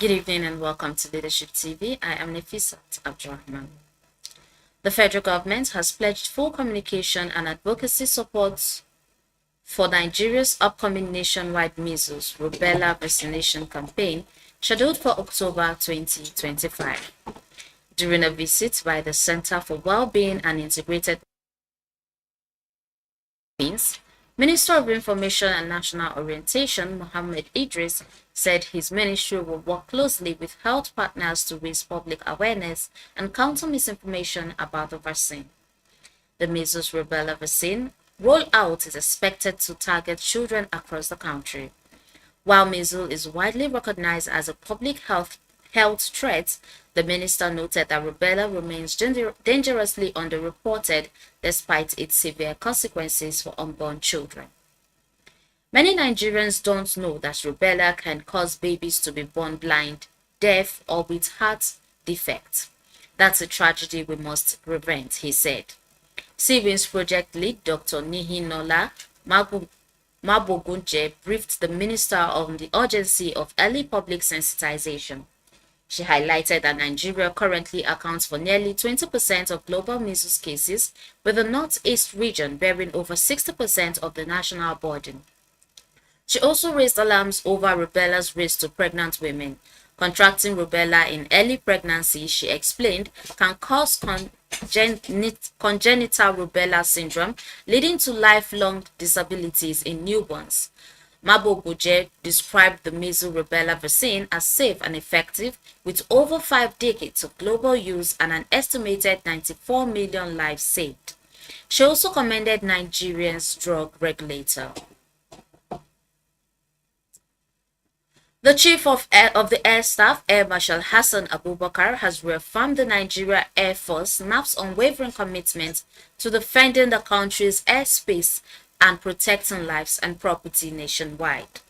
Good evening and welcome to Leadership TV. I am Nefisat Abdurrahman. The federal government has pledged full communication and advocacy support for Nigeria's upcoming nationwide measles rubella vaccination campaign scheduled for October 2025. During a visit by the Center for Wellbeing and Integrated Means, Minister of Information and National Orientation, Mohammed Idris, said his ministry will work closely with health partners to raise public awareness and counter misinformation about the vaccine. The measles rubella vaccine rollout is expected to target children across the country. While measles is widely recognized as a public health threat, the minister noted that rubella remains dangerously underreported despite its severe consequences for unborn children. Many Nigerians don't know that rubella can cause babies to be born blind, deaf, or with heart defects. That's a tragedy we must prevent, he said. CWIN's project lead, Dr. Nihinola Mabogunje, briefed the minister on the urgency of early public sensitization. She highlighted that Nigeria currently accounts for nearly 20% of global measles cases, with the Northeast region bearing over 60% of the national burden. She also raised alarms over rubella's risk to pregnant women. Contracting rubella in early pregnancy, she explained, can cause congenital rubella syndrome, leading to lifelong disabilities in newborns. Maboguje described the measles rubella vaccine as safe and effective, with over 5 decades of global use and an estimated 94 million lives saved. She also commended Nigeria's drug regulator. The Chief of the Air Staff, Air Marshal Hassan Abubakar, has reaffirmed the Nigeria Air Force NAF's unwavering commitment to defending the country's airspace and protecting lives and property nationwide.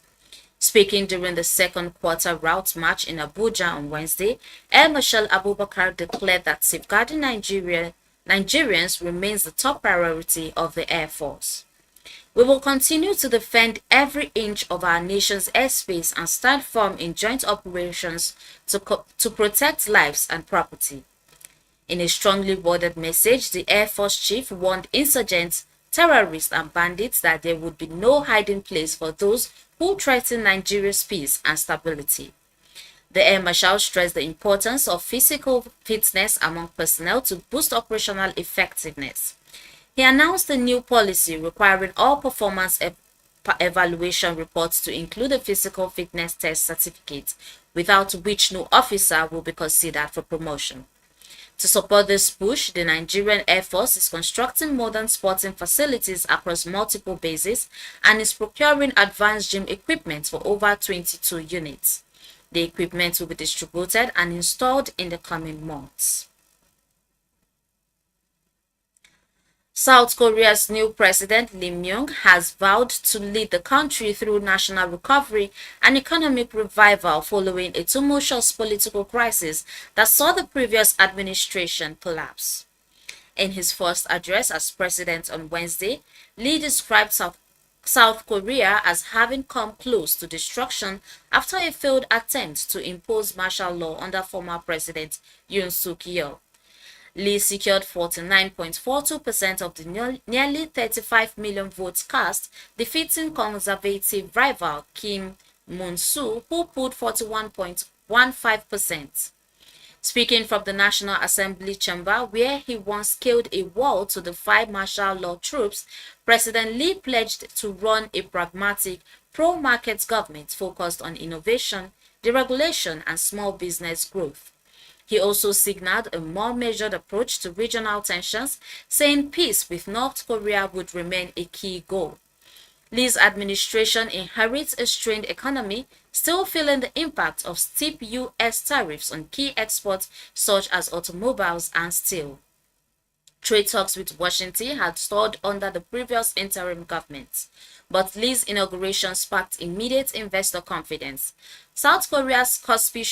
Speaking during the second quarter route march in Abuja on Wednesday, Air Marshal Abubakar declared that safeguarding Nigerians remains the top priority of the Air Force. We will continue to defend every inch of our nation's airspace and stand firm in joint operations to protect lives and property. In a strongly worded message, the Air Force Chief warned insurgents, terrorists, and bandits that there would be no hiding place for those who threaten Nigeria's peace and stability. The Air Marshal stressed the importance of physical fitness among personnel to boost operational effectiveness. He announced a new policy requiring all performance evaluation reports to include a physical fitness test certificate, without which no officer will be considered for promotion. To support this push, the Nigerian Air Force is constructing modern sporting facilities across multiple bases and is procuring advanced gym equipment for over 22 units. The equipment will be distributed and installed in the coming months. South Korea's new president, Lee Myung, has vowed to lead the country through national recovery and economic revival following a tumultuous political crisis that saw the previous administration collapse. In his first address as president on Wednesday, Lee described South Korea as having come close to destruction after a failed attempt to impose martial law under former President Yoon Suk-yeol. Lee secured 49.42% of the nearly 35 million votes cast, defeating conservative rival Kim Moon-soo, who pulled 41.15%. Speaking from the National Assembly chamber, where he once scaled a wall to defy martial law troops, President Lee pledged to run a pragmatic, pro-market government focused on innovation, deregulation, and small business growth. He also signaled a more measured approach to regional tensions, saying peace with North Korea would remain a key goal. Lee's administration inherits a strained economy, still feeling the impact of steep U.S. tariffs on key exports such as automobiles and steel. Trade talks with Washington had stalled under the previous interim government, but Lee's inauguration sparked immediate investor confidence. South Korea's Kospi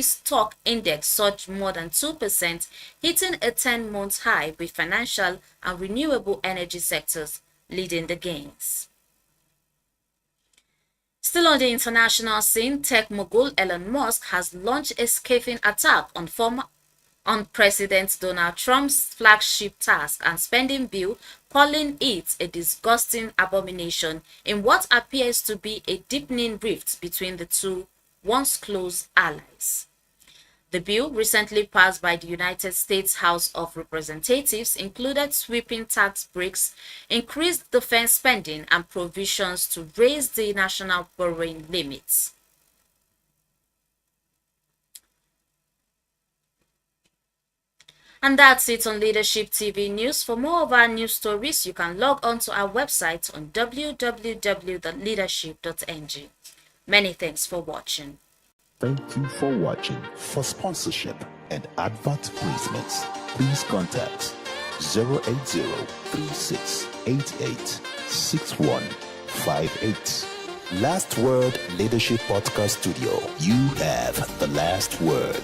stock index surged more than 2%, hitting a 10-month high, with financial and renewable energy sectors leading the gains. Still on the international scene, tech mogul Elon Musk has launched a scathing attack on President Donald Trump's flagship tax and spending bill, calling it a disgusting abomination in what appears to be a deepening rift between the two once close allies. The bill, recently passed by the United States House of Representatives, included sweeping tax breaks, increased defense spending, and provisions to raise the national borrowing limits. And that's it on Leadership TV News. For more of our news stories, you can log on to our website on www.leadership.ng. Many thanks for watching. Thank you for watching. For sponsorship and advert placements, please contact 080-3688-6158. Last Word Leadership Podcast Studio. You have the last word.